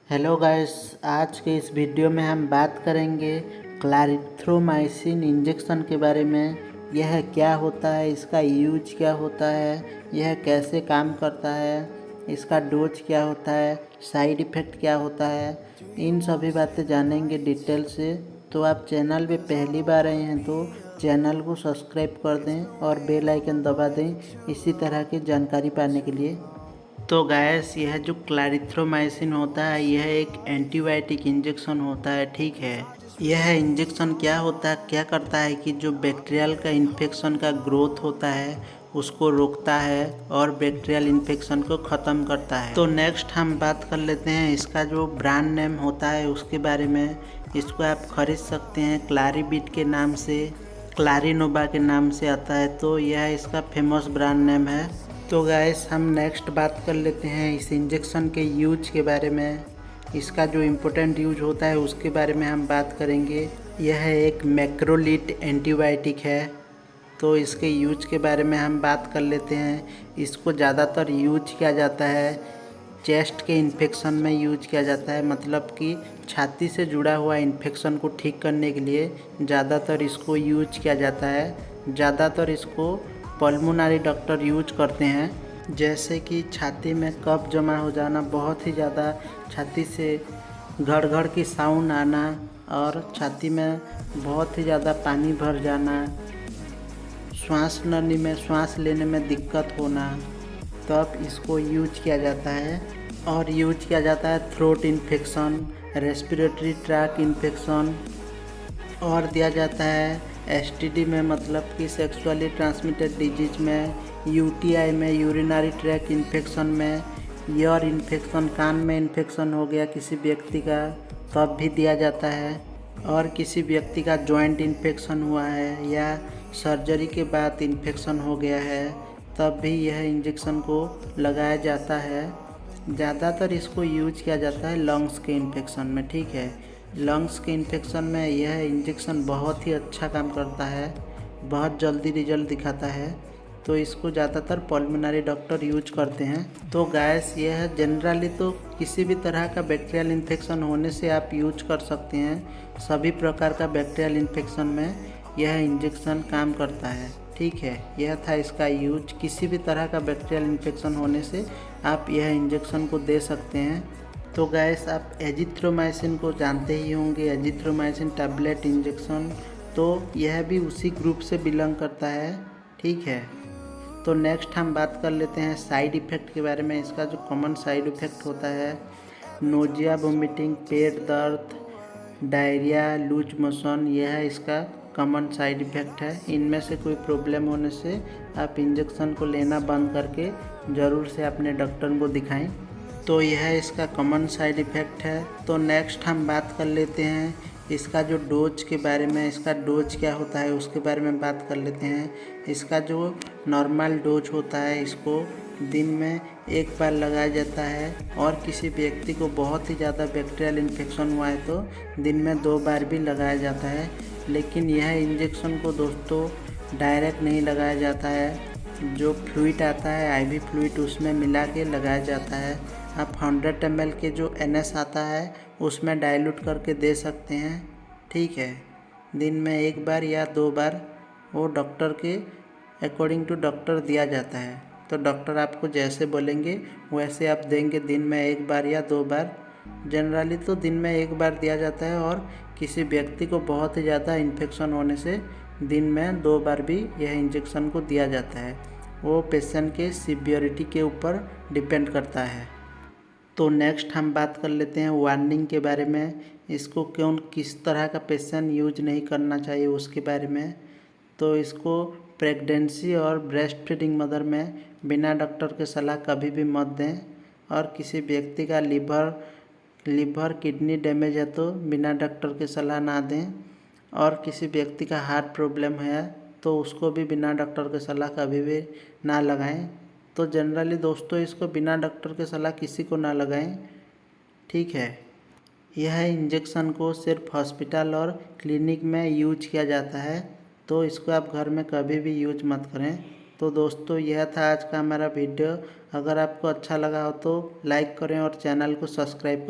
Hello guys, आज के इस वीडियो में हम बात करेंगे क्लैरिथ्रोमाइसिन इंजेक्शन के बारे में। यह क्या होता है, इसका यूज क्या होता है, यह कैसे काम करता है, इसका डोज क्या होता है, साइड इफ़ेक्ट क्या होता है, इन सभी बातें जानेंगे डिटेल से। तो आप चैनल पे पहली बार आए हैं तो चैनल को सब्सक्राइब कर दें और बेल आइकन दबा दें इसी तरह की जानकारी पाने के लिए। तो गैस, यह जो क्लैरिथ्रोमाइसिन होता है यह एक एंटीबायोटिक इंजेक्शन होता है, ठीक है। यह इंजेक्शन क्या होता है, क्या करता है कि जो बैक्टीरियल का इन्फेक्शन का ग्रोथ होता है उसको रोकता है और बैक्टीरियल इन्फेक्शन को ख़त्म करता है। तो नेक्स्ट हम बात कर लेते हैं इसका जो ब्रांड नेम होता है उसके बारे में। इसको आप खरीद सकते हैं क्लैरिबिट के नाम से, क्लैरिनोवा के नाम से आता है, तो यह इसका फेमस ब्रांड नेम है। तो गाइस, हम नेक्स्ट बात कर लेते हैं इस इंजेक्शन के यूज के बारे में। इसका जो इम्पोर्टेंट यूज होता है उसके बारे में हम बात करेंगे। यह एक मैक्रोलिड एंटीबायोटिक है, तो इसके यूज के बारे में हम बात कर लेते हैं। इसको ज़्यादातर यूज किया जाता है चेस्ट के इन्फेक्शन में यूज किया जाता है, मतलब कि छाती से जुड़ा हुआ इन्फेक्शन को ठीक करने के लिए ज़्यादातर इसको यूज किया जाता है। ज़्यादातर इसको पल्मोनरी डॉक्टर यूज करते हैं। जैसे कि छाती में कफ जमा हो जाना, बहुत ही ज़्यादा छाती से घड़ घड़ की साउंड आना और छाती में बहुत ही ज़्यादा पानी भर जाना, सांस लेने में दिक्कत होना, तब इसको यूज किया जाता है। और यूज किया जाता है throat infection, respiratory tract infection, और दिया जाता है एसटीडी में, मतलब कि सेक्सुअली ट्रांसमिटेड डिजीज में, यूटीआई में, यूरिनरी ट्रैक इन्फेक्शन में, ईयर इन्फेक्शन, कान में इन्फेक्शन हो गया किसी व्यक्ति का तब भी दिया जाता है। और किसी व्यक्ति का जॉइंट इन्फेक्शन हुआ है या सर्जरी के बाद इन्फेक्शन हो गया है तब भी यह इंजेक्शन को लगाया जाता है। ज़्यादातर इसको यूज किया जाता है लंग्स के इन्फेक्शन में, ठीक है। लंग्स के इन्फेक्शन में यह इंजेक्शन बहुत ही अच्छा काम करता है, बहुत जल्दी रिजल्ट दिखाता है, तो इसको ज़्यादातर पल्मोनरी डॉक्टर यूज करते हैं। तो गैस, यह जनरली तो किसी भी तरह का बैक्टीरियल इन्फेक्शन होने से आप यूज कर सकते हैं। सभी प्रकार का बैक्टीरियल इन्फेक्शन में यह इंजेक्शन काम करता है, ठीक है। यह था इसका यूज। किसी भी तरह का बैक्टीरियल इन्फेक्शन होने से आप यह इंजेक्शन को दे सकते हैं। तो गैस, आप एजिथ्रोमाइसिन को जानते ही होंगे, एजिथ्रोमाइसिन टैबलेट इंजेक्शन, तो यह भी उसी ग्रुप से बिलोंग करता है, ठीक है। तो नेक्स्ट हम बात कर लेते हैं साइड इफ़ेक्ट के बारे में। इसका जो कॉमन साइड इफ़ेक्ट होता है नोजिया, वोमिटिंग, पेट दर्द, डायरिया, लूज मोशन, यह इसका कॉमन साइड इफ़ेक्ट है। इनमें से कोई प्रॉब्लम होने से आप इंजेक्शन को लेना बंद करके ज़रूर से अपने डॉक्टर को दिखाएं। तो यह इसका कॉमन साइड इफ़ेक्ट है। तो नेक्स्ट हम बात कर लेते हैं इसका जो डोज के बारे में। इसका डोज क्या होता है उसके बारे में बात कर लेते हैं। इसका जो नॉर्मल डोज होता है इसको दिन में एक बार लगाया जाता है, और किसी व्यक्ति को बहुत ही ज़्यादा बैक्टीरियल इन्फेक्शन हुआ है तो दिन में 2 बार भी लगाया जाता है। लेकिन यह इंजेक्शन को दोस्तों डायरेक्ट नहीं लगाया जाता है, जो फ्लूइड आता है आईवी फ्लूइड उसमें मिला के लगाया जाता है। आप 100 ml के जो NS आता है उसमें डाइल्यूट करके दे सकते हैं, ठीक है। दिन में 1 बार या 2 बार वो डॉक्टर के अकॉर्डिंग टू डॉक्टर दिया जाता है। तो डॉक्टर आपको जैसे बोलेंगे वैसे आप देंगे, दिन में 1 बार या 2 बार। जनरली तो दिन में 1 बार दिया जाता है, और किसी व्यक्ति को बहुत ही ज़्यादा इन्फेक्शन होने से दिन में 2 बार भी यह इंजेक्शन को दिया जाता है। वो पेशेंट के सीवियरिटी के ऊपर डिपेंड करता है। तो नेक्स्ट हम बात कर लेते हैं वार्निंग के बारे में। इसको किस तरह का पेशेंट यूज नहीं करना चाहिए उसके बारे में। तो इसको प्रेगनेंसी और ब्रेस्ट फीडिंग मदर में बिना डॉक्टर के सलाह कभी भी मत दें। और किसी व्यक्ति का लिवर किडनी डैमेज है तो बिना डॉक्टर के सलाह ना दें। और किसी व्यक्ति का हार्ट प्रॉब्लम है तो उसको भी बिना डॉक्टर के सलाह कभी भी ना लगाएं। तो जनरली दोस्तों इसको बिना डॉक्टर के सलाह किसी को ना लगाएं, ठीक है। यह इंजेक्शन को सिर्फ हॉस्पिटल और क्लिनिक में यूज किया जाता है, तो इसको आप घर में कभी भी यूज मत करें। तो दोस्तों, यह था आज का हमारा वीडियो। अगर आपको अच्छा लगा हो तो लाइक करें और चैनल को सब्सक्राइब करें।